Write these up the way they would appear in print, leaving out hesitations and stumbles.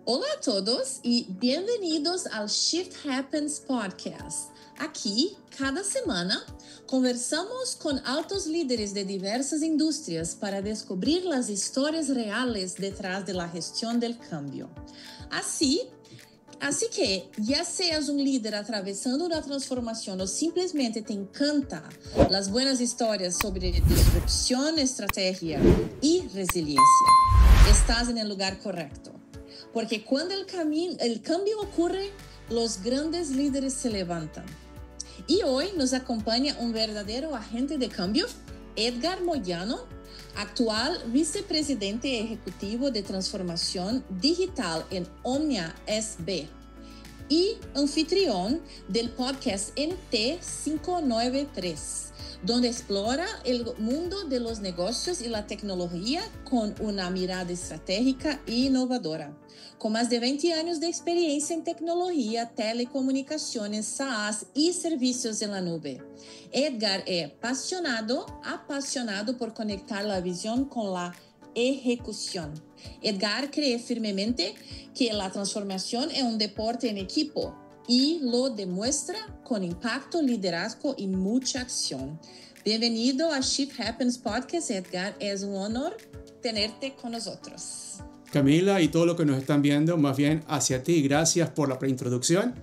Hola a todos y bienvenidos al Shift Happens Podcast. Aquí, cada semana, conversamos con altos líderes de diversas industrias para descubrir las historias reales detrás de la gestión del cambio. Así que, ya seas un líder atravesando una transformación o simplemente te encanta las buenas historias sobre disrupción, estrategia y resiliencia, estás en el lugar correcto. Porque cuando el cambio ocurre, los grandes líderes se levantan. Y hoy nos acompaña un verdadero agente de cambio, Edgar Moyano, actual vicepresidente ejecutivo de transformación digital en Omnia SB y anfitrión del podcast NT593, donde explora el mundo de los negocios y la tecnología con una mirada estratégica e innovadora. Con más de 20 años de experiencia en tecnología, telecomunicaciones, SaaS y servicios en la nube, Edgar es apasionado por conectar la visión con la ejecución. Edgar cree firmemente que la transformación es un deporte en equipo y lo demuestra con impacto, liderazgo y mucha acción. Bienvenido a Shift Happens Podcast, Edgar. Es un honor tenerte con nosotros. Camila y todo lo que nos están viendo, más bien hacia ti. Gracias por la preintroducción.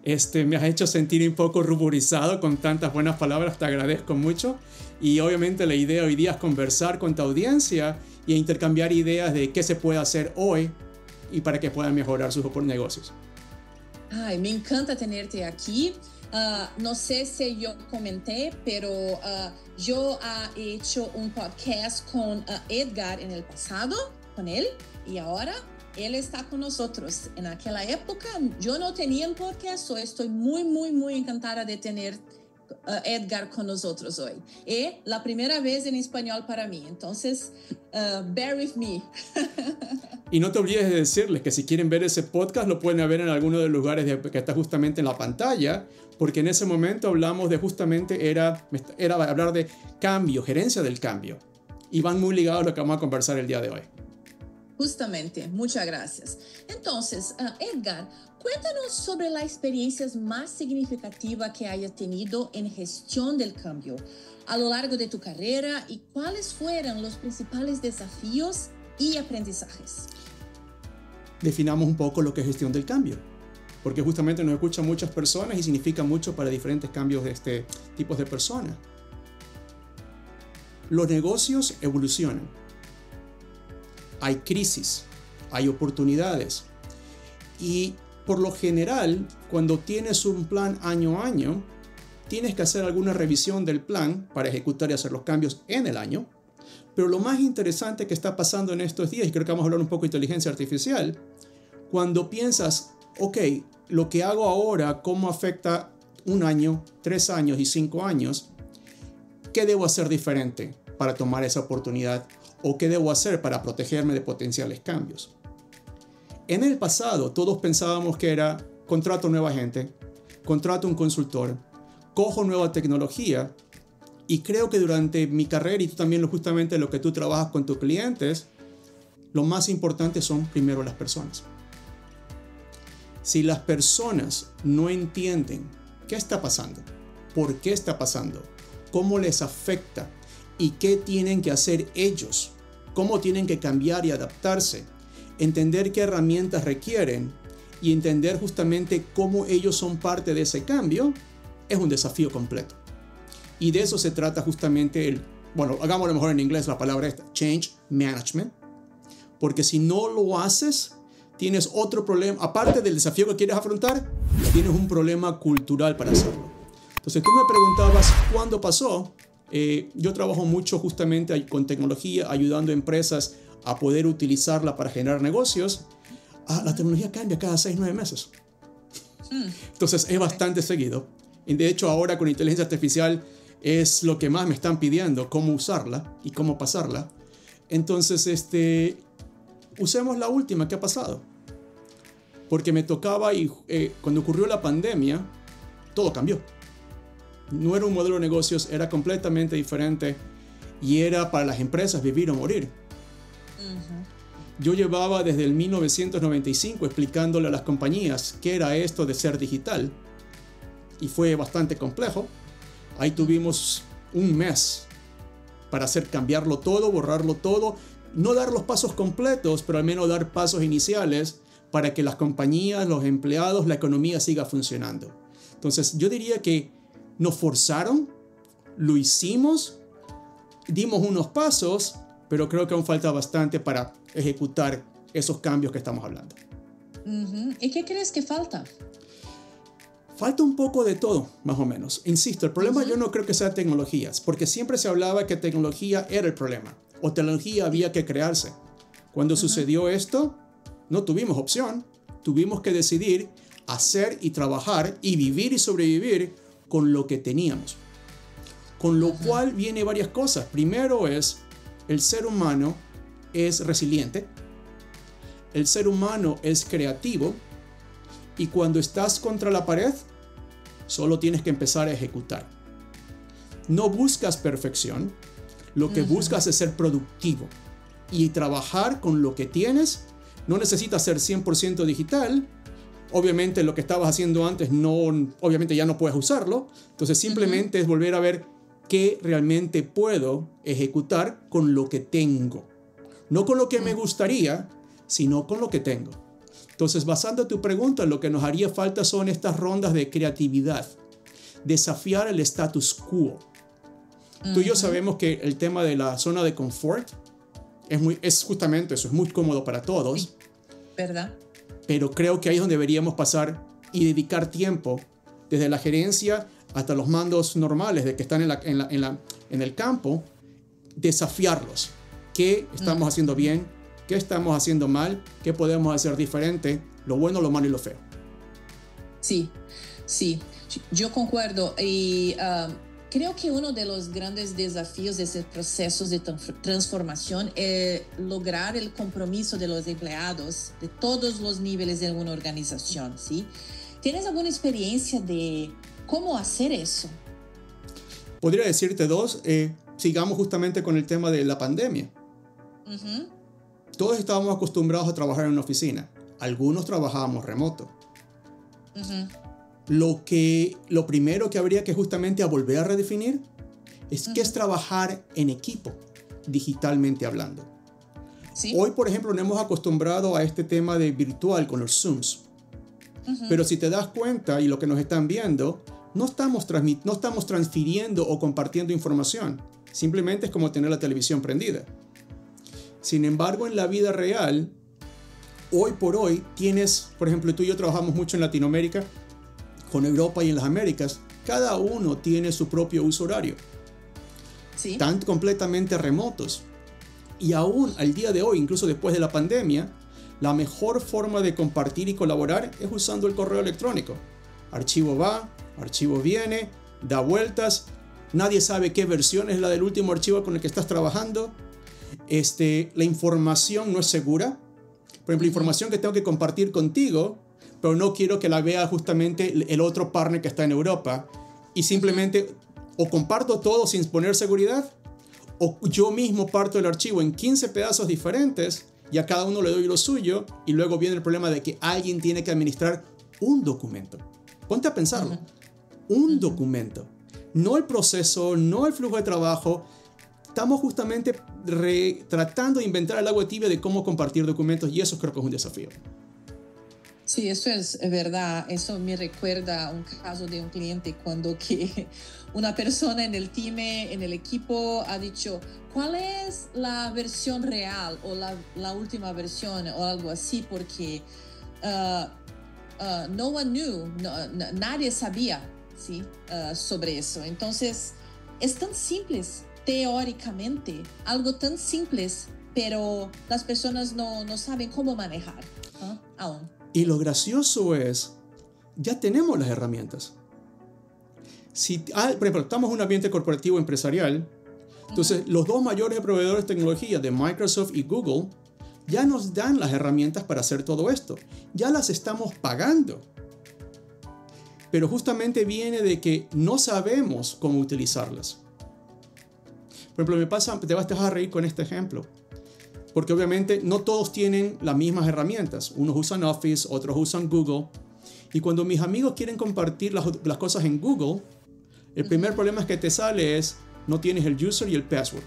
Me has hecho sentir un poco ruborizado con tantas buenas palabras. Te agradezco mucho. Y obviamente la idea hoy día es conversar con tu audiencia e intercambiar ideas de qué se puede hacer hoy y para que puedan mejorar sus negocios. Ay, me encanta tenerte aquí. No sé si yo comenté, pero yo he hecho un podcast con Edgar en el pasado, con él, y ahora él está con nosotros. En aquella época yo no tenía un podcast, estoy muy encantada de tener Edgar con nosotros hoy. Es la primera vez en español para mí, entonces bear with me. Y no te olvides de decirles que si quieren ver ese podcast lo pueden ver en alguno de los lugares que está justamente en la pantalla, porque en ese momento hablamos de justamente, era hablar de cambio, gerencia del cambio. Y van muy ligados a lo que vamos a conversar el día de hoy. Justamente, muchas gracias. Entonces, Edgar, cuéntanos sobre la experiencia más significativa que hayas tenido en gestión del cambio a lo largo de tu carrera y cuáles fueron los principales desafíos y aprendizajes. Definamos un poco lo que es gestión del cambio, porque justamente nos escuchan muchas personas y significa mucho para diferentes cambios de tipos de personas. Los negocios evolucionan. Hay crisis, hay oportunidades y por lo general cuando tienes un plan año a año tienes que hacer alguna revisión del plan para ejecutar y hacer los cambios en el año. Pero lo más interesante que está pasando en estos días, y creo que vamos a hablar un poco de inteligencia artificial, cuando piensas, ok, lo que hago ahora, ¿cómo afecta 1 año, 3 años y 5 años? ¿Qué debo hacer diferente para tomar esa oportunidad? ¿O qué debo hacer para protegerme de potenciales cambios? En el pasado todos pensábamos que era contrato nueva gente, contrato un consultor, cojo nueva tecnología y creo que durante mi carrera y tú también justamente lo que tú trabajas con tus clientes, lo más importante son primero las personas. Si las personas no entienden qué está pasando, por qué está pasando, cómo les afecta, y qué tienen que hacer ellos, cómo tienen que cambiar y adaptarse, entender qué herramientas requieren y entender justamente cómo ellos son parte de ese cambio, es un desafío completo. Y de eso se trata justamente hagámoslo mejor en inglés la palabra esta, change management, porque si no lo haces, tienes otro problema, aparte del desafío que quieres afrontar, tienes un problema cultural para hacerlo. Entonces tú me preguntabas cuándo pasó. Yo trabajo mucho justamente con tecnología, ayudando a empresas a poder utilizarla para generar negocios. La tecnología cambia cada 6-9 meses. Entonces es bastante seguido. Y de hecho ahora con inteligencia artificial es lo que más me están pidiendo, cómo usarla y cómo pasarla. Entonces usemos la última que ha pasado. Porque me tocaba y cuando ocurrió la pandemia, todo cambió. No era un modelo de negocios, era completamente diferente y era para las empresas vivir o morir. yo llevaba desde el 1995 explicándole a las compañías qué era esto de ser digital y fue bastante complejo. Ahí tuvimos un mes para hacer cambiarlo todo, borrarlo todo, no dar los pasos completos, pero al menos dar pasos iniciales para que las compañías, los empleados, la economía siga funcionando. Entonces yo diría que nos forzaron, lo hicimos, dimos unos pasos, pero creo que aún falta bastante para ejecutar esos cambios que estamos hablando. ¿Y qué crees que falta? Falta un poco de todo, más o menos. Insisto, el problema yo no creo que sea tecnologías, porque siempre se hablaba que tecnología era el problema, o tecnología había que crearse. Cuando sucedió esto, no tuvimos opción, tuvimos que decidir hacer y trabajar y vivir y sobrevivir con lo que teníamos. Con lo cual viene varias cosas. Primero es, el ser humano es resiliente, el ser humano es creativo, y cuando estás contra la pared, solo tienes que empezar a ejecutar. No buscas perfección, lo que buscas es ser productivo y trabajar con lo que tienes. No necesitas ser 100% digital. Obviamente lo que estabas haciendo antes, obviamente ya no puedes usarlo. Entonces simplemente es volver a ver qué realmente puedo ejecutar con lo que tengo. No con lo que me gustaría, sino con lo que tengo. Entonces, basando tu pregunta, lo que nos haría falta son estas rondas de creatividad, desafiar el status quo. Tú y yo sabemos que el tema de la zona de confort es justamente eso, es muy cómodo para todos. Sí, ¿verdad? Pero creo que ahí es donde deberíamos pasar y dedicar tiempo, desde la gerencia hasta los mandos normales de que están en el campo, desafiarlos. ¿Qué estamos haciendo bien? ¿Qué estamos haciendo mal? ¿Qué podemos hacer diferente? Lo bueno, lo malo y lo feo. Sí, yo concuerdo. Y creo que uno de los grandes desafíos de ese proceso de transformación es lograr el compromiso de los empleados de todos los niveles de una organización, ¿sí? ¿Tienes alguna experiencia de cómo hacer eso? Podría decirte dos. Sigamos justamente con el tema de la pandemia. Todos estábamos acostumbrados a trabajar en una oficina. Algunos trabajábamos remoto. Lo primero que habría que justamente volver a redefinir es qué es trabajar en equipo, digitalmente hablando. ¿Sí? Hoy, por ejemplo, nos hemos acostumbrado a este tema de virtual con los Zooms. Pero si te das cuenta y lo que nos están viendo, no estamos transfiriendo o compartiendo información. Simplemente es como tener la televisión prendida. Sin embargo, en la vida real, hoy por hoy tienes, por ejemplo, tú y yo trabajamos mucho en Latinoamérica, con Europa y en las Américas. Cada uno tiene su propio uso horario. Sí. Están completamente remotos. Y aún al día de hoy, incluso después de la pandemia, la mejor forma de compartir y colaborar es usando el correo electrónico. Archivo va, archivo viene, da vueltas. Nadie sabe qué versión es la del último archivo con el que estás trabajando. La información no es segura. Por ejemplo, información que tengo que compartir contigo, pero no quiero que la vea justamente el otro partner que está en Europa. Y simplemente o comparto todo sin poner seguridad, o yo mismo parto el archivo en 15 pedazos diferentes y a cada uno le doy lo suyo, y luego viene el problema de que alguien tiene que administrar un documento. Ponte a pensarlo. Un documento. No el proceso, no el flujo de trabajo. Estamos justamente tratando de inventar el agua tibia de cómo compartir documentos, y eso creo que es un desafío. Sí, eso es verdad. Eso me recuerda un caso de un cliente cuando que una persona en el team, en el equipo, ha dicho, ¿cuál es la versión real o la última versión o algo así? Porque no one knew, nadie sabía, ¿sí? Sobre eso. Entonces, es tan simple, teóricamente, algo tan simple, pero las personas no saben cómo manejar aún. Y lo gracioso es, ya tenemos las herramientas. Por ejemplo, estamos en un ambiente corporativo empresarial, entonces los dos mayores proveedores de tecnología de Microsoft y Google ya nos dan las herramientas para hacer todo esto. Ya las estamos pagando. Pero justamente viene de que no sabemos cómo utilizarlas. Por ejemplo, te vas a reír con este ejemplo. porque obviamente no todos tienen las mismas herramientas. Unos usan Office, otros usan Google. Y cuando mis amigos quieren compartir las cosas en Google, el primer problema que te sale es no tienes el user y el password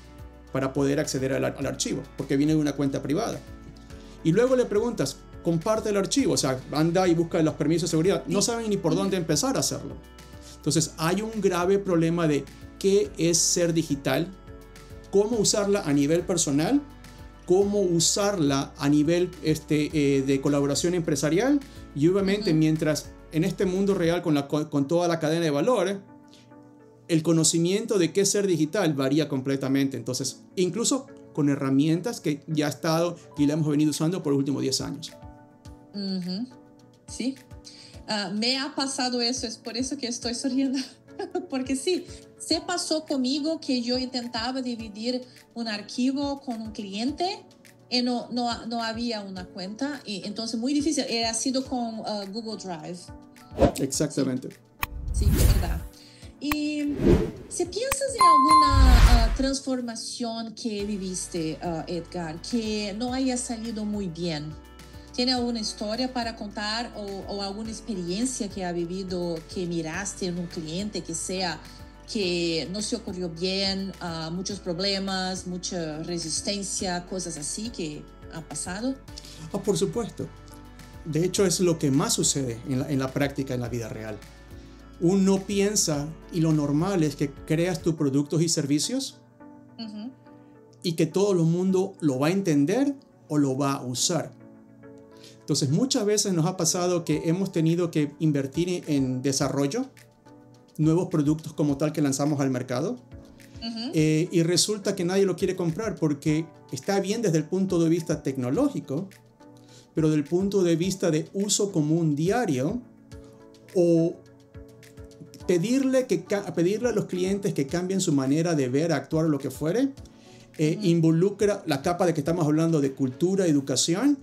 para poder acceder al archivo, porque viene de una cuenta privada. Y luego le preguntas, comparte el archivo, o sea, anda y busca los permisos de seguridad. No saben ni por dónde empezar a hacerlo. Entonces hay un grave problema de qué es ser digital, cómo usarla a nivel personal, cómo usarla a nivel de colaboración empresarial, y obviamente mientras en este mundo real con toda la cadena de valor, el conocimiento de qué es ser digital varía completamente. Entonces, incluso con herramientas que ya ha estado y la hemos venido usando por los últimos 10 años. Sí, me ha pasado eso, es por eso que estoy sonriendo, porque sí, se pasó conmigo que yo intentaba dividir un archivo con un cliente y no había una cuenta, y entonces muy difícil, ha sido con Google Drive. Exactamente. Sí, es verdad. Y si piensas en alguna transformación que viviste, Edgar, que no haya salido muy bien, ¿tiene alguna historia para contar o alguna experiencia que ha vivido que miraste en un cliente que no se ocurrió bien, muchos problemas, mucha resistencia, cosas así que han pasado? Por supuesto. De hecho, es lo que más sucede en la práctica, en la vida real. Uno piensa, y lo normal es que creas tus productos y servicios y que todo el mundo lo va a entender o lo va a usar. Entonces, muchas veces nos ha pasado que hemos tenido que invertir en desarrollo, nuevos productos como tal que lanzamos al mercado, y resulta que nadie lo quiere comprar porque está bien desde el punto de vista tecnológico, pero desde el punto de vista de uso común diario, o pedirle a los clientes que cambien su manera de ver, actuar o lo que fuere, involucra la capa de que estamos hablando de cultura, educación,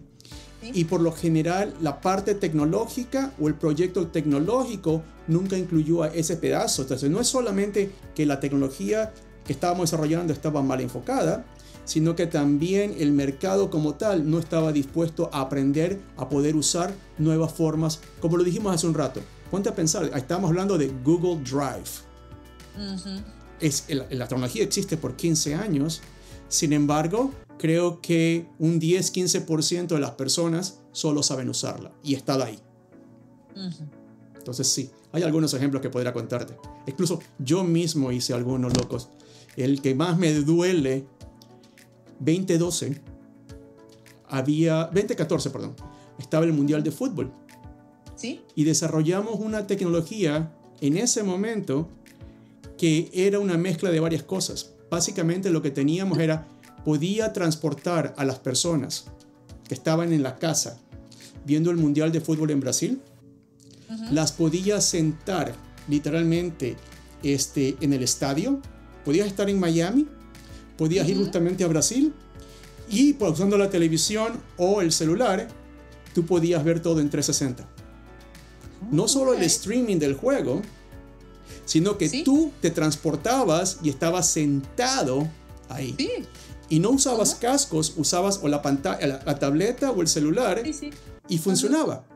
y por lo general la parte tecnológica o el proyecto tecnológico nunca incluyó a ese pedazo. Entonces no es solamente que la tecnología que estábamos desarrollando estaba mal enfocada, sino que también el mercado como tal no estaba dispuesto a aprender a poder usar nuevas formas, como lo dijimos hace un rato. Ponte a pensar, estamos hablando de Google Drive. La tecnología existe por 15 años, sin embargo, creo que un 10-15% de las personas solo saben usarla y está ahí. Entonces sí, hay algunos ejemplos que podría contarte. Incluso yo mismo hice algunos locos. El que más me duele, 2014, estaba el Mundial de Fútbol. ¿Sí? Y desarrollamos una tecnología en ese momento que era una mezcla de varias cosas. Básicamente lo que teníamos podía transportar a las personas que estaban en la casa viendo el Mundial de Fútbol en Brasil, las podía sentar literalmente en el estadio, podías estar en Miami, podías ir justamente a Brasil y usando la televisión o el celular, tú podías ver todo en 360. No solo el streaming del juego, sino que tú te transportabas y estabas sentado ahí. Sí. Y no usabas cascos, usabas o la pantalla, la tableta o el celular, y funcionaba.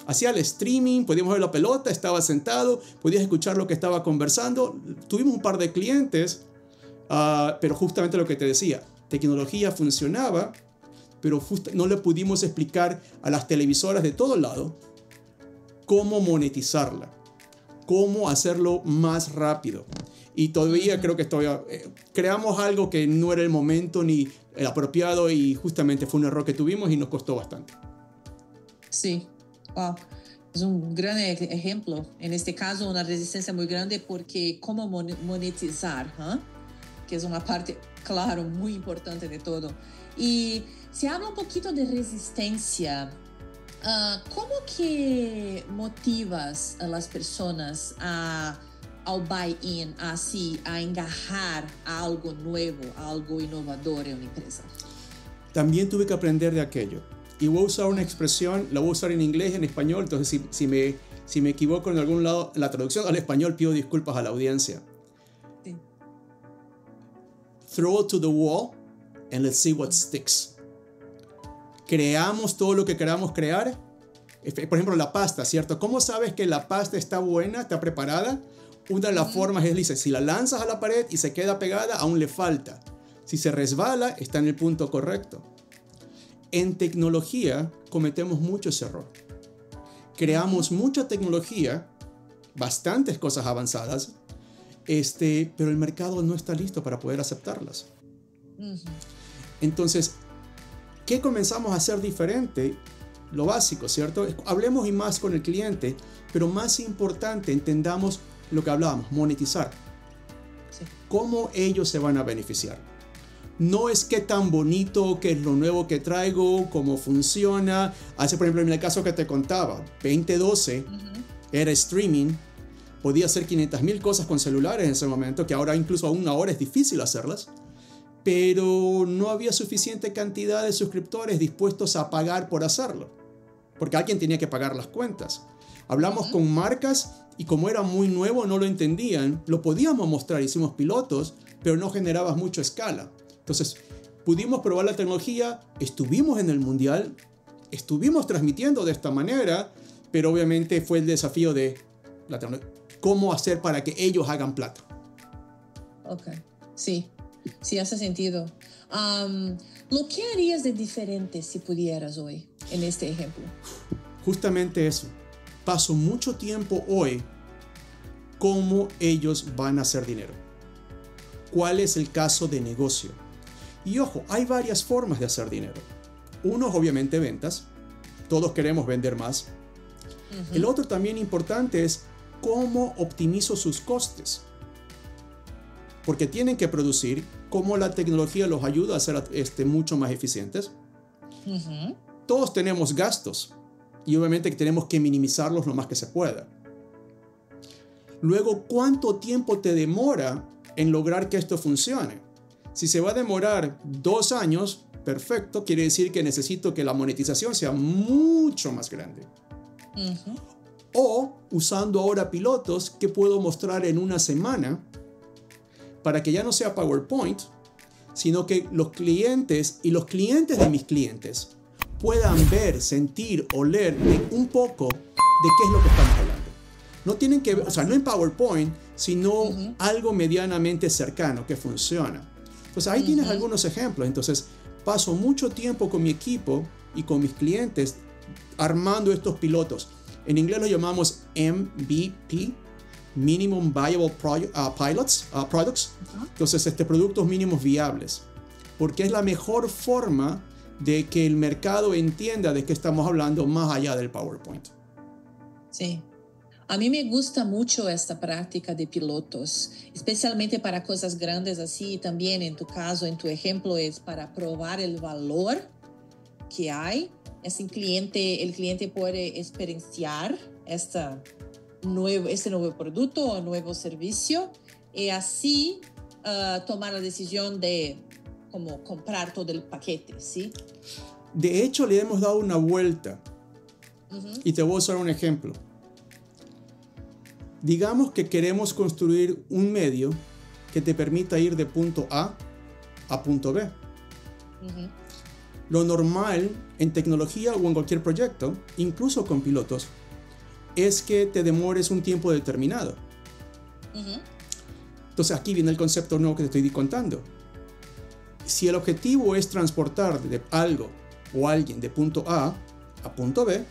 Hacía el streaming, podíamos ver la pelota, estaba sentado, podías escuchar lo que estaba conversando. Tuvimos un par de clientes, pero justamente lo que te decía, tecnología funcionaba, pero no le pudimos explicar a las televisoras de todo lado cómo monetizarla, cómo hacerlo más rápido. Y todavía creo que creamos algo que no era el momento ni el apropiado, y justamente fue un error que tuvimos y nos costó bastante. Sí, wow. Es un gran ejemplo. En este caso, una resistencia muy grande porque cómo monetizar, que es una parte, claro, muy importante de todo. Y se habla un poquito de resistencia. ¿Cómo que motivas a las personas al buy-in, así, a engajar a algo nuevo, a algo innovador en una empresa? También tuve que aprender de aquello. Y voy a usar una expresión, la voy a usar en inglés y en español, entonces si me equivoco en algún lado en la traducción al español, pido disculpas a la audiencia. Sí. Throw it to the wall and let's see what sticks. creamos todo lo que queramos crear. Por ejemplo, la pasta, ¿cierto? ¿Cómo sabes que la pasta está buena, está preparada? Una de las formas es, dice, si la lanzas a la pared y se queda pegada, aún le falta. Si se resbala, está en el punto correcto. En tecnología cometemos mucho ese error. Creamos mucha tecnología, bastantes cosas avanzadas, pero el mercado no está listo para poder aceptarlas. Entonces, ¿qué comenzamos a hacer diferente? Lo básico, ¿cierto? Hablemos y más con el cliente, pero más importante, entendamos lo que hablábamos, monetizar. Sí. ¿Cómo ellos se van a beneficiar? No es qué tan bonito, qué es lo nuevo que traigo, cómo funciona. Por ejemplo, en el caso que te contaba, 2012 era streaming, podía hacer 500,000 cosas con celulares en ese momento, que ahora incluso aún ahora es difícil hacerlas, pero no había suficiente cantidad de suscriptores dispuestos a pagar por hacerlo, porque alguien tenía que pagar las cuentas. Hablamos con marcas y como era muy nuevo no lo entendían, lo podíamos mostrar, hicimos pilotos, pero no generaba mucha escala. Entonces, pudimos probar la tecnología, estuvimos en el mundial, estuvimos transmitiendo de esta manera, pero obviamente fue el desafío de la tecnología. ¿Cómo hacer para que ellos hagan plata? Ok, sí hace sentido. ¿Lo que harías de diferente si pudieras hoy en este ejemplo? Justamente eso. Paso mucho tiempo hoy cómo ellos van a hacer dinero. ¿Cuál es el caso de negocio? Y ojo, hay varias formas de hacer dinero. Uno, obviamente, ventas. Todos queremos vender más. El otro también importante es cómo optimizo sus costes. Porque tienen que producir, cómo la tecnología los ayuda a ser mucho más eficientes. Todos tenemos gastos y obviamente tenemos que minimizarlos lo más que se pueda. Luego, ¿cuánto tiempo te demora en lograr que esto funcione? Si se va a demorar 2 años, perfecto, quiere decir que necesito que la monetización sea mucho más grande. O, usando ahora pilotos, que puedo mostrar en una semana para que ya no sea PowerPoint, sino que los clientes y los clientes de mis clientes puedan ver, sentir, oler un poco de qué es lo que estamos hablando. No tienen que ver, o sea, no en PowerPoint, sino algo medianamente cercano que funciona. Entonces ahí tienes algunos ejemplos. Entonces paso mucho tiempo con mi equipo y con mis clientes armando estos pilotos. En inglés lo llamamos MVP, Minimum Viable Products. Entonces, productos mínimos viables. Porque es la mejor forma de que el mercado entienda de qué estamos hablando más allá del PowerPoint. Sí. A mí me gusta mucho esta práctica de pilotos, especialmente para cosas grandes así. También en tu caso, en tu ejemplo, es para probar el valor que hay. El cliente puede experienciar este nuevo producto o nuevo servicio y así tomar la decisión de como comprar todo el paquete, ¿sí? De hecho, le hemos dado una vuelta. Y te voy a usar un ejemplo. Digamos que queremos construir un medio que te permita ir de punto A a punto B. Lo normal en tecnología o en cualquier proyecto, incluso con pilotos, es que te demores un tiempo determinado. Entonces aquí viene el concepto nuevo que te estoy contando. Si el objetivo es transportar algo o alguien de punto A a punto B,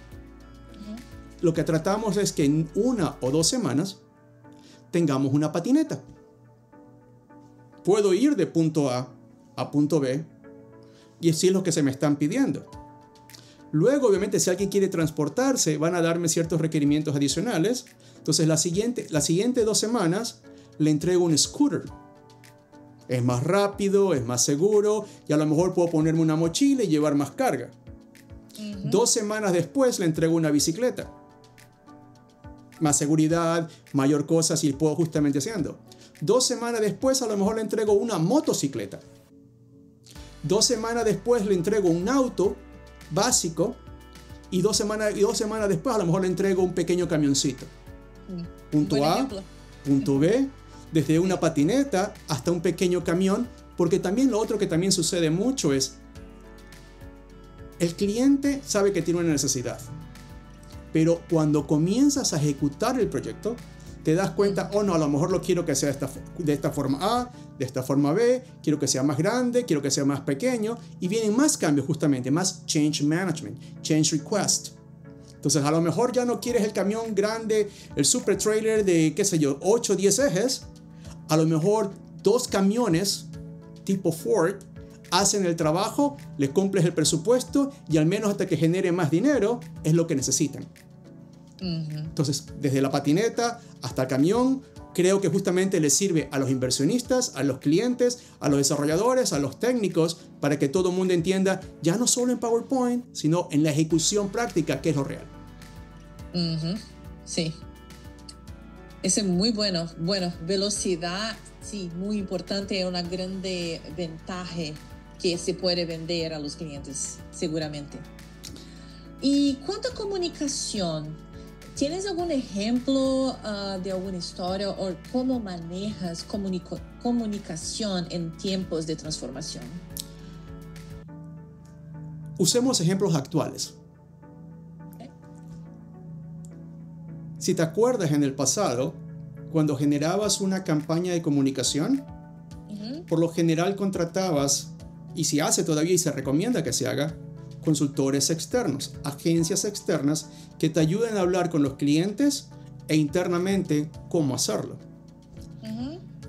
lo que tratamos es que en 1 o 2 semanas tengamos una patineta. Puedo ir de punto A a punto B y así es lo que se me están pidiendo. Luego, obviamente, si alguien quiere transportarse, van a darme ciertos requerimientos adicionales. Entonces, las siguientes 2 semanas le entrego un scooter. Es más rápido, es más seguro y a lo mejor puedo ponerme una mochila y llevar más carga. 2 semanas después le entrego una bicicleta. Más seguridad, mayor cosa si puedo justamente haciendo. 2 semanas después a lo mejor le entrego una motocicleta. 2 semanas después le entrego un auto básico y 2 semanas después a lo mejor le entrego un pequeño camioncito. Punto A, punto B, desde una patineta hasta un pequeño camión, porque también lo otro que también sucede mucho es El cliente sabe que tiene una necesidad, pero cuando comienzas a ejecutar el proyecto, te das cuenta, oh no, a lo mejor lo quiero que sea de esta forma A, de esta forma B, quiero que sea más grande, quiero que sea más pequeño, y vienen más cambios justamente, más change management, change request. Entonces a lo mejor ya no quieres el camión grande, el super trailer de, qué sé yo, 8 o 10 ejes, a lo mejor 2 camiones tipo Ford hacen el trabajo, les cumples el presupuesto y al menos hasta que genere más dinero es lo que necesitan. Entonces, desde la patineta hasta el camión, creo que justamente les sirve a los inversionistas, a los clientes, a los desarrolladores, a los técnicos, para que todo el mundo entienda, ya no solo en PowerPoint, sino en la ejecución práctica, que es lo real. Sí. Eso es muy bueno. Bueno, velocidad, sí, muy importante, es una grande ventaja que se puede vender a los clientes, seguramente. Y cuanto a comunicación, ¿tienes algún ejemplo de alguna historia o cómo manejas comunicación en tiempos de transformación? Usemos ejemplos actuales. Okay. Si te acuerdas en el pasado, cuando generabas una campaña de comunicación, por lo general contratabas, y se hace todavía y se recomienda que se haga, consultores externos, agencias externas que te ayuden a hablar con los clientes e internamente cómo hacerlo.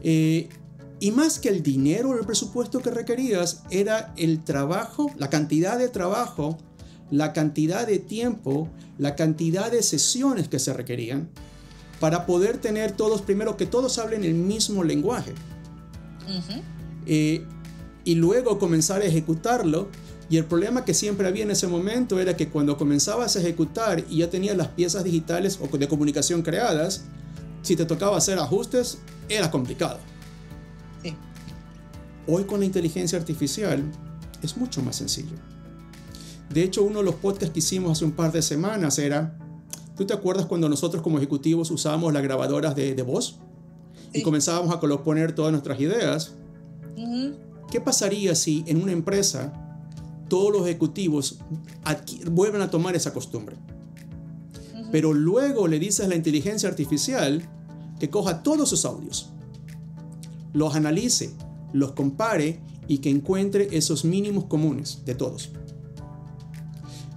Y más que el dinero o el presupuesto que requerías, era el trabajo, la cantidad de trabajo, la cantidad de tiempo, la cantidad de sesiones que se requerían para poder tener todos, primero que todos hablen el mismo lenguaje. Y luego comenzar a ejecutarlo. Y el problema que siempre había en ese momento era que cuando comenzabas a ejecutar y ya tenías las piezas digitales o de comunicación creadas, si te tocaba hacer ajustes, era complicado. Sí. Hoy con la inteligencia artificial es mucho más sencillo. De hecho, uno de los podcasts que hicimos hace un par de semanas era, ¿tú te acuerdas cuando nosotros como ejecutivos usábamos las grabadoras de voz? Sí. Y comenzábamos a poner todas nuestras ideas. ¿Qué pasaría si en una empresa todos los ejecutivos vuelven a tomar esa costumbre? Pero luego le dices a la inteligencia artificial que coja todos sus audios, los analice, los compare y que encuentre esos mínimos comunes de todos.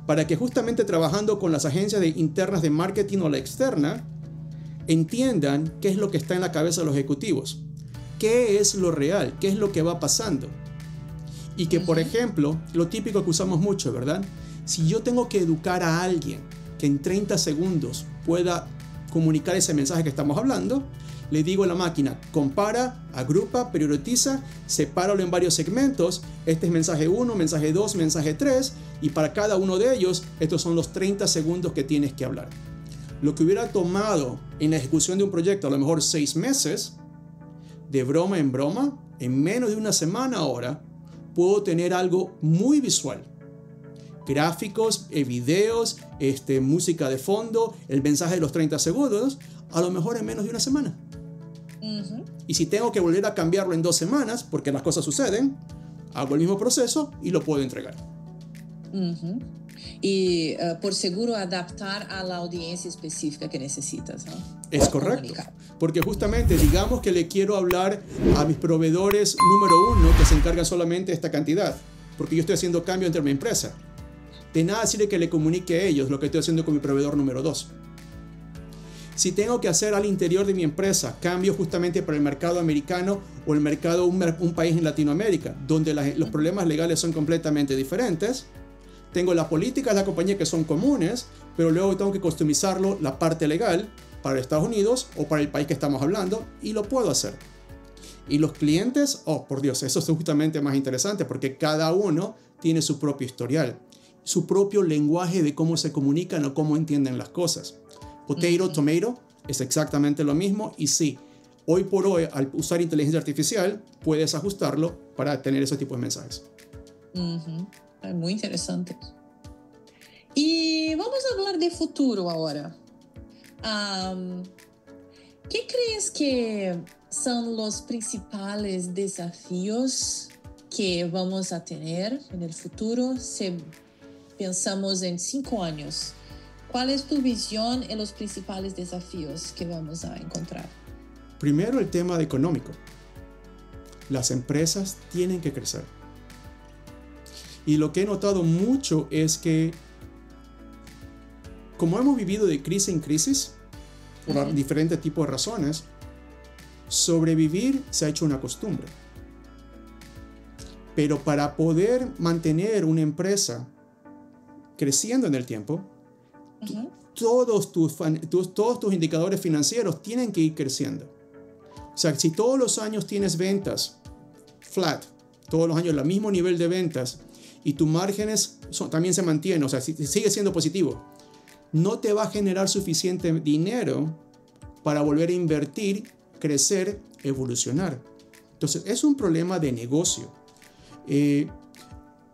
Para que justamente trabajando con las agencias internas de marketing o la externa, entiendan qué es lo que está en la cabeza de los ejecutivos, qué es lo real, qué es lo que va pasando. Y que, por ejemplo, lo típico que usamos mucho, ¿verdad? Si yo tengo que educar a alguien que en 30 segundos pueda comunicar ese mensaje que estamos hablando, le digo a la máquina, compara, agrupa, prioritiza, sepáralo en varios segmentos. Este es mensaje 1, mensaje 2, mensaje 3, y para cada uno de ellos, estos son los 30 segundos que tienes que hablar. Lo que hubiera tomado en la ejecución de un proyecto a lo mejor 6 meses, de broma en broma, en menos de una semana ahora, puedo tener algo muy visual. Gráficos, videos, música de fondo, el mensaje de los 30 segundos, a lo mejor en menos de una semana. Y si tengo que volver a cambiarlo en 2 semanas, porque las cosas suceden, hago el mismo proceso y lo puedo entregar. Y por seguro adaptar a la audiencia específica que necesitas, ¿no? Es correcto, comunicar. Porque justamente digamos que le quiero hablar a mis proveedores número 1 que se encargan solamente de esta cantidad, porque yo estoy haciendo cambio entre mi empresa. De nada sirve que le comunique a ellos lo que estoy haciendo con mi proveedor número 2. Si tengo que hacer al interior de mi empresa cambios justamente para el mercado americano o el mercado un país en Latinoamérica, donde los problemas legales son completamente diferentes, tengo las políticas de la compañía que son comunes, pero luego tengo que customizarlo, la parte legal, para Estados Unidos o para el país que estamos hablando, y lo puedo hacer. Y los clientes, oh por Dios, eso es justamente más interesante porque cada uno tiene su propio historial, su propio lenguaje de cómo se comunican o cómo entienden las cosas. Potato, tomato, es exactamente lo mismo, y sí, hoy por hoy, al usar inteligencia artificial, puedes ajustarlo para tener ese tipo de mensajes. Muy interesante. Y vamos a hablar de futuro ahora. ¿Qué crees que son los principales desafíos que vamos a tener en el futuro? pensamos en 5 años, ¿cuál es tu visión en los principales desafíos que vamos a encontrar? Primero, el tema económico. Las empresas tienen que crecer. Y lo que he notado mucho es que, como hemos vivido de crisis en crisis, por diferentes tipos de razones, sobrevivir se ha hecho una costumbre. Pero para poder mantener una empresa creciendo en el tiempo, todos tus indicadores financieros tienen que ir creciendo. O sea, si todos los años tienes ventas flat, todos los años el mismo nivel de ventas, y tus márgenes también se mantienen, o sea, si sigue siendo positivo, no te va a generar suficiente dinero para volver a invertir, crecer, evolucionar. Entonces, es un problema de negocio.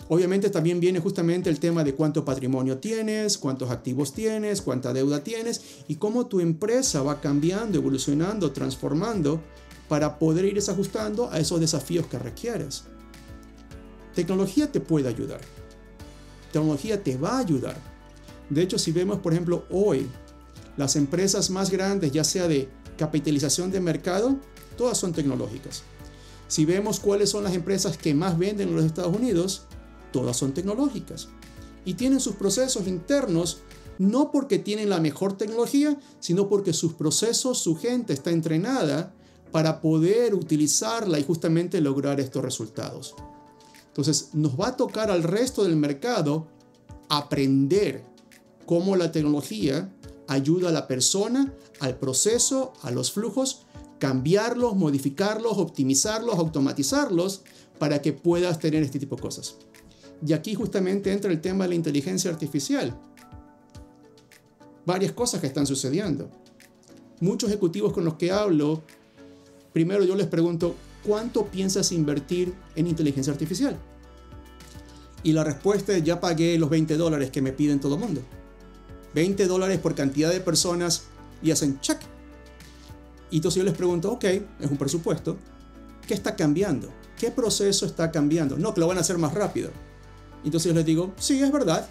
Obviamente también viene justamente el tema de cuánto patrimonio tienes, cuántos activos tienes, cuánta deuda tienes y cómo tu empresa va cambiando, evolucionando, transformando para poder ir ajustando a esos desafíos que requieres. Tecnología te puede ayudar. Tecnología te va a ayudar. De hecho, si vemos, por ejemplo, hoy, las empresas más grandes, ya sea de capitalización de mercado, todas son tecnológicas. Si vemos cuáles son las empresas que más venden en los Estados Unidos, todas son tecnológicas. Y tienen sus procesos internos, no porque tienen la mejor tecnología, sino porque sus procesos, su gente está entrenada para poder utilizarla y justamente lograr estos resultados. Entonces, nos va a tocar al resto del mercado aprender cómo la tecnología ayuda a la persona, al proceso, a los flujos, cambiarlos, modificarlos, optimizarlos, automatizarlos para que puedas tener este tipo de cosas. Y aquí justamente entra el tema de la inteligencia artificial. Varias cosas que están sucediendo. Muchos ejecutivos con los que hablo, primero yo les pregunto, ¿cuánto piensas invertir en inteligencia artificial? Y la respuesta es, ya pagué los $20 que me piden todo el mundo. $20 por cantidad de personas y hacen check. Y entonces yo les pregunto, ok, es un presupuesto, ¿qué está cambiando? ¿Qué proceso está cambiando? No, que lo van a hacer más rápido. Entonces yo les digo, sí, es verdad,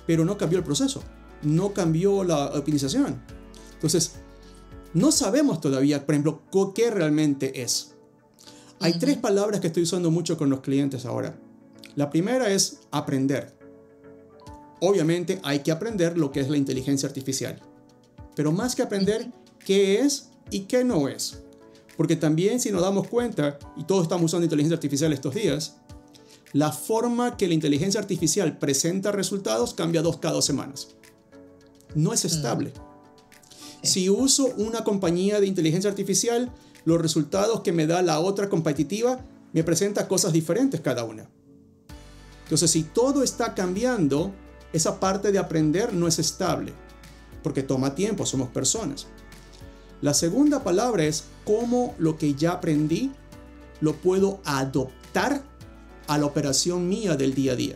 pero no cambió el proceso, no cambió la optimización. Entonces, no sabemos todavía, por ejemplo, qué realmente es. Hay 3 palabras que estoy usando mucho con los clientes ahora. La primera es aprender. Obviamente hay que aprender lo que es la inteligencia artificial. Pero más que aprender, ¿qué es y qué no es? Porque también si nos damos cuenta, y todos estamos usando inteligencia artificial estos días, la forma que la inteligencia artificial presenta resultados cambia cada 2 semanas. No es estable. Si uso una compañía de inteligencia artificial, los resultados que me da la otra competitiva me presenta cosas diferentes cada una. Entonces, si todo está cambiando, esa parte de aprender no es estable, porque toma tiempo, somos personas. La segunda palabra es cómo lo que ya aprendí lo puedo adoptar a la operación mía del día a día.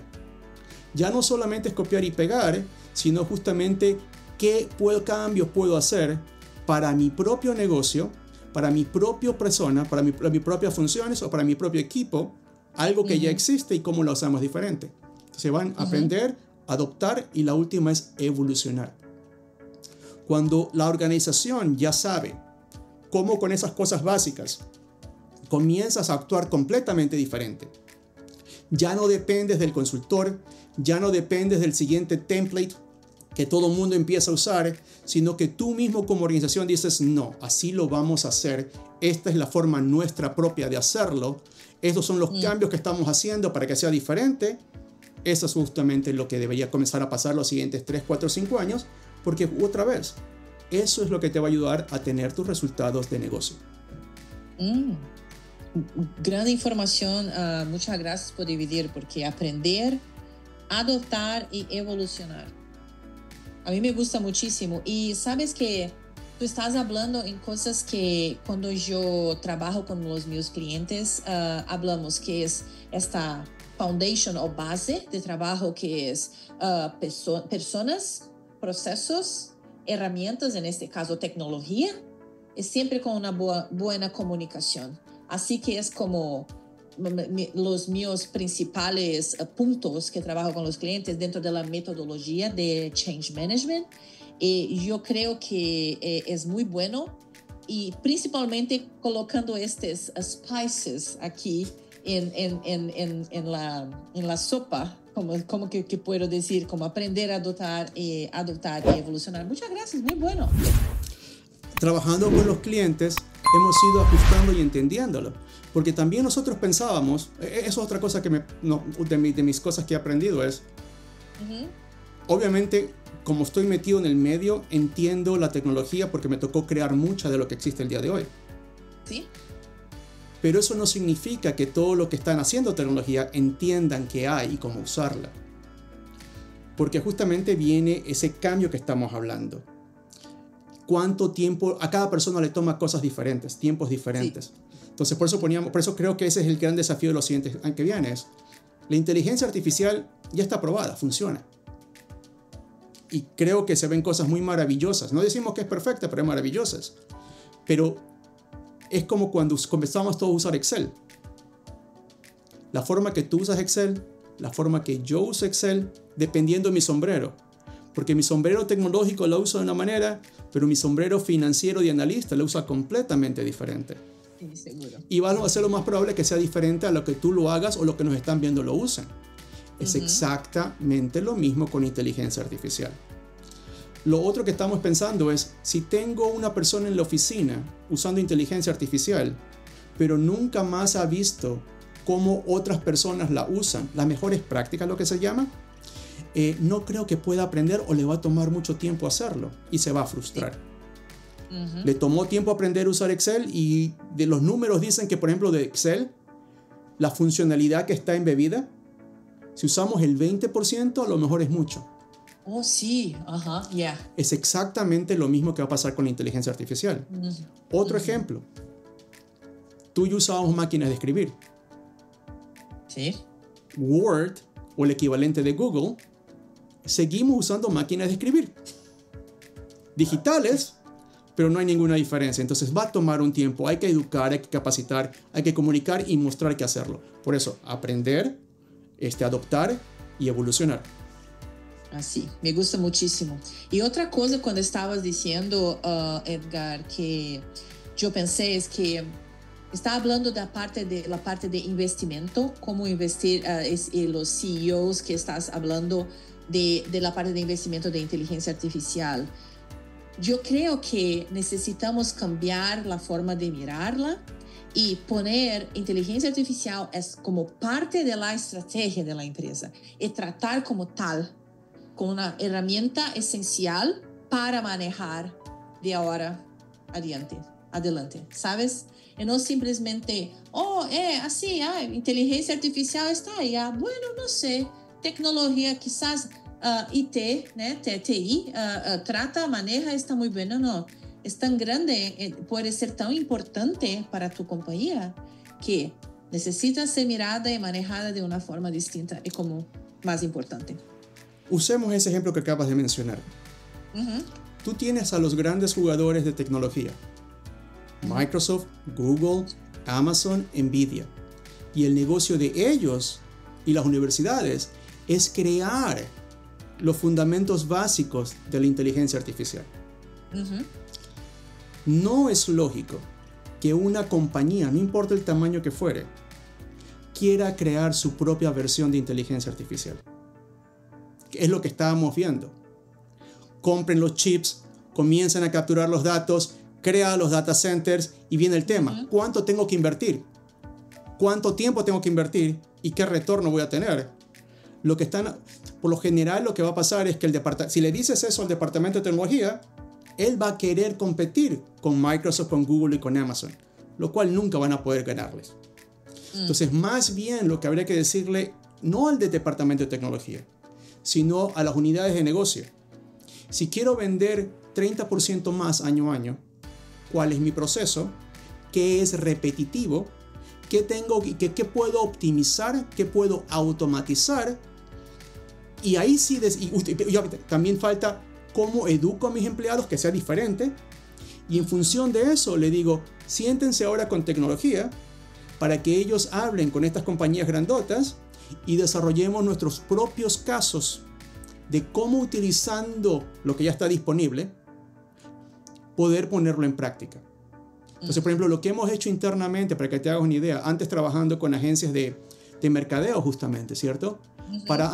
Ya no solamente es copiar y pegar, sino justamente qué cambios puedo hacer para mi propio negocio, para mi propia persona, para mis propias funciones o para mi propio equipo, algo que ya existe y cómo lo usamos diferente. Se van a aprender, adoptar y la última es evolucionar. Cuando la organización ya sabe cómo con esas cosas básicas comienzas a actuar completamente diferente. Ya no dependes del consultor, ya no dependes del siguiente template que todo el mundo empieza a usar, sino que tú mismo como organización dices, no, así lo vamos a hacer, esta es la forma nuestra propia de hacerlo, estos son los cambios que estamos haciendo para que sea diferente. Eso es justamente lo que debería comenzar a pasar los siguientes 3, 4, 5 años, porque otra vez, eso es lo que te va a ayudar a tener tus resultados de negocio. Gran información, muchas gracias por dividir, porque aprender, adoptar y evolucionar. A mí me gusta muchísimo. Y sabes que tú estás hablando en cosas que cuando yo trabajo con los mis clientes, hablamos que es esta foundation o base de trabajo que es personas, procesos, herramientas, en este caso tecnología, es siempre con una buena comunicación. Así que es como los míos principales puntos que trabajo con los clientes dentro de la metodología de Change Management. Yo creo que es muy bueno, y principalmente colocando estos spices aquí en la sopa, como que puedo decir, como aprender a adoptar y evolucionar. Muchas gracias, muy bueno. Trabajando con los clientes hemos ido ajustando y entendiéndolo, porque también nosotros pensábamos, eso es otra cosa que de mis cosas que he aprendido es, obviamente, como estoy metido en el medio, entiendo la tecnología porque me tocó crear mucha de lo que existe el día de hoy. Sí. Pero eso no significa que todo lo que están haciendo tecnología entiendan qué hay y cómo usarla. Porque justamente viene ese cambio que estamos hablando. ¿Cuánto tiempo? A cada persona le toma cosas diferentes, tiempos diferentes. Sí. Entonces, por eso creo que ese es el gran desafío de los siguientes años que viene. La inteligencia artificial ya está probada, funciona. Y creo que se ven cosas muy maravillosas. No decimos que es perfecta, pero es maravillosas. Pero es como cuando comenzamos todos a usar Excel. La forma que tú usas Excel, la forma que yo uso Excel, dependiendo de mi sombrero. Porque mi sombrero tecnológico lo uso de una manera, pero mi sombrero financiero de analista lo usa completamente diferente. Sí, seguro. Y va a ser lo más probable que sea diferente a lo que tú lo hagas o lo que nos están viendo lo usen. Es exactamente lo mismo con inteligencia artificial. Lo otro que estamos pensando es, si tengo una persona en la oficina usando inteligencia artificial, pero nunca más ha visto cómo otras personas la usan, las mejores prácticas, lo que se llama, no creo que pueda aprender o le va a tomar mucho tiempo hacerlo y se va a frustrar. Sí. Le tomó tiempo aprender a usar Excel y de los números dicen que, por ejemplo, de Excel, la funcionalidad que está embebida, si usamos el 20%, a lo mejor es mucho. Oh, sí, yeah. Es exactamente lo mismo que va a pasar con la inteligencia artificial. Otro ejemplo. Tú y yo usábamos máquinas de escribir. Sí. Word, o el equivalente de Google, seguimos usando máquinas de escribir. Digitales, pero no hay ninguna diferencia. Entonces va a tomar un tiempo. Hay que educar, hay que capacitar, hay que comunicar y mostrar qué hacerlo. Por eso, aprender, adoptar y evolucionar. Así, me gusta muchísimo. Y otra cosa, cuando estabas diciendo, Edgar, que yo pensé es que está hablando de la parte de investimento, cómo investir, y los CEOs que estás hablando de la parte de investimento de inteligencia artificial. Yo creo que necesitamos cambiar la forma de mirarla y poner inteligencia artificial como parte de la estrategia de la empresa y tratar como tal, como una herramienta esencial para manejar de ahora adelante, ¿sabes? Y no simplemente, así, inteligencia artificial está ahí, bueno, no sé, tecnología quizás IT, né, TI, trata, maneja, está muy bueno, no. Es tan grande, puede ser tan importante para tu compañía que necesita ser mirada y manejada de una forma distinta y como más importante. Usemos ese ejemplo que acabas de mencionar. Tú tienes a los grandes jugadores de tecnología. Microsoft, Google, Amazon, Nvidia. Y el negocio de ellos y las universidades es crear los fundamentos básicos de la inteligencia artificial. No es lógico que una compañía, no importa el tamaño que fuere, quiera crear su propia versión de inteligencia artificial. Es lo que estábamos viendo. Compren los chips, comiencen a capturar los datos, crean los data centers y viene el tema. ¿Cuánto tengo que invertir? ¿Cuánto tiempo tengo que invertir? ¿Y qué retorno voy a tener? Por lo general, lo que va a pasar es que si le dices eso al departamento de tecnología, él va a querer competir con Microsoft, con Google y con Amazon, lo cual nunca van a poder ganarles. Entonces, más bien lo que habría que decirle, no al departamento de tecnología, sino a las unidades de negocio. Si quiero vender 30% más año a año, ¿cuál es mi proceso? ¿Qué es repetitivo? ¿Qué puedo optimizar? ¿Qué puedo automatizar? Y ahí sí, también falta cómo educo a mis empleados que sea diferente. Y en función de eso le digo, siéntense ahora con tecnología para que ellos hablen con estas compañías grandotas y desarrollemos nuestros propios casos de cómo, utilizando lo que ya está disponible, poder ponerlo en práctica. Entonces, por ejemplo, lo que hemos hecho internamente, para que te hagas una idea, antes trabajando con agencias de mercadeo justamente, ¿cierto? Para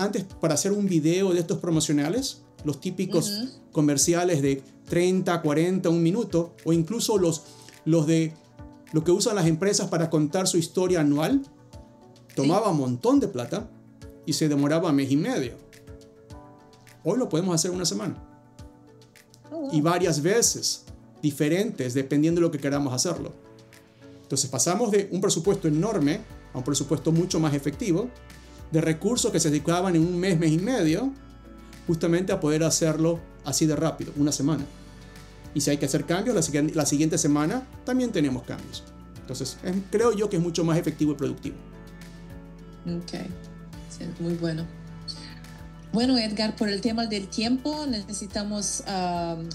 hacer un video de estos promocionales, los típicos comerciales de 30, 40, un minuto, o incluso los de lo que usan las empresas para contar su historia anual, tomaba un montón de plata y se demoraba mes y medio. Hoy lo podemos hacer en una semana. Y varias veces diferentes, dependiendo de lo que queramos hacerlo. Entonces pasamos de un presupuesto enorme a un presupuesto mucho más efectivo, de recursos que se dedicaban en un mes, mes y medio, justamente a poder hacerlo así de rápido, una semana. Y si hay que hacer cambios, la siguiente semana también tenemos cambios. Entonces, creo yo que es mucho más efectivo y productivo. Ok, sí, muy bueno. Bueno, Edgar, por el tema del tiempo necesitamos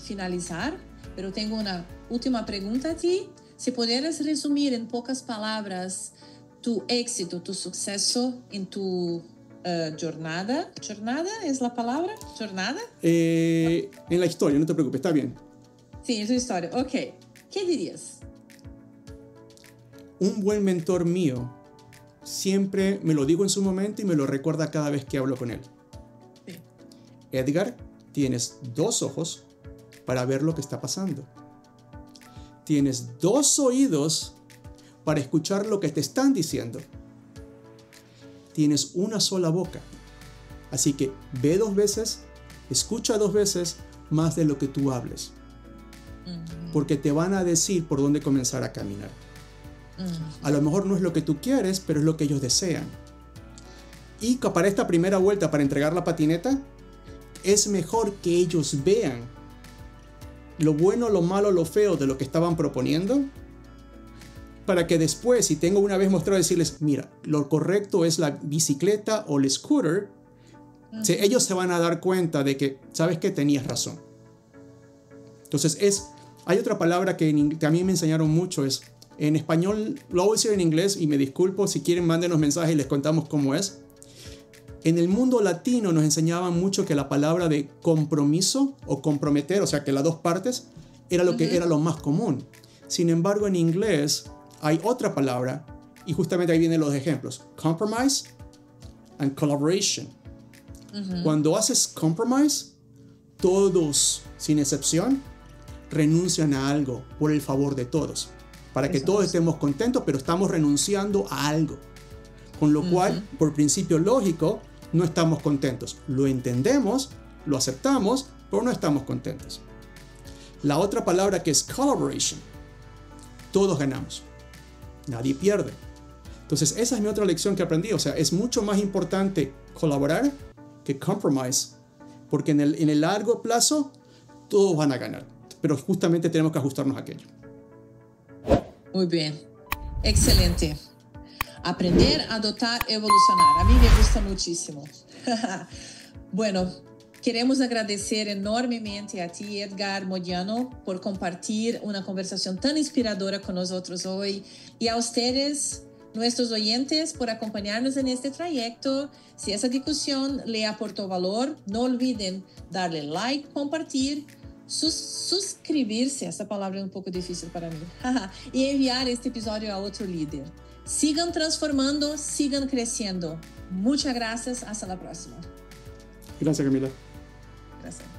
finalizar, pero tengo una última pregunta a ti. Si pudieras resumir en pocas palabras tu éxito, tu suceso en tu jornada. ¿Jornada es la palabra? ¿Jornada? En la historia, no te preocupes, está bien. Sí, en tu historia. Ok. ¿Qué dirías? Un buen mentor mío siempre me lo digo en su momento y me lo recuerda cada vez que hablo con él. Sí. Edgar, tienes 2 ojos para ver lo que está pasando. Tienes 2 oídos para escuchar lo que te están diciendo. Tienes una sola boca. Así que ve 2 veces, escucha 2 veces más de lo que tú hables. Porque te van a decir por dónde comenzar a caminar. A lo mejor no es lo que tú quieres, pero es lo que ellos desean. Y para esta primera vuelta, para entregar la patineta, es mejor que ellos vean lo bueno, lo malo, lo feo de lo que estaban proponiendo, para que después, si tengo una vez mostrado, decirles, mira, lo correcto es la bicicleta o el scooter, ellos se van a dar cuenta de que, sabes que tenías razón. Entonces, hay otra palabra que a mí me enseñaron mucho, en español, lo voy a decir en inglés y me disculpo, si quieren mándenos mensajes y les contamos cómo es. En el mundo latino nos enseñaban mucho que la palabra de compromiso o comprometer, o sea que las 2 partes, era lo que era lo más común. Sin embargo, en inglés hay otra palabra y justamente ahí vienen los ejemplos. Compromise and collaboration. Cuando haces compromise, todos, sin excepción, renuncian a algo por el favor de todos. Para que todos estemos contentos, pero estamos renunciando a algo. Con lo cual, por principio lógico, no estamos contentos. Lo entendemos, lo aceptamos, pero no estamos contentos. La otra palabra que es collaboration. Todos ganamos. Nadie pierde. Entonces, esa es mi otra lección que aprendí. O sea, es mucho más importante colaborar que compromise. Porque en el largo plazo, todos van a ganar. Pero justamente tenemos que ajustarnos a aquello. Muy bien. Excelente. Aprender, adoptar, evolucionar. A mí me gusta muchísimo. Bueno, queremos agradecer enormemente a ti, Edgar Modiano, por compartir una conversación tan inspiradora con nosotros hoy. Y a ustedes, nuestros oyentes, por acompañarnos en este trayecto. Si esa discusión le aportó valor, no olviden darle like, compartir, suscribirse, essa palavra é um pouco difícil para mim, e enviar este episódio a outro líder. Sigan transformando, sigan creciendo. Muchas gracias, hasta la próxima. Gracias, Camila. Gracias.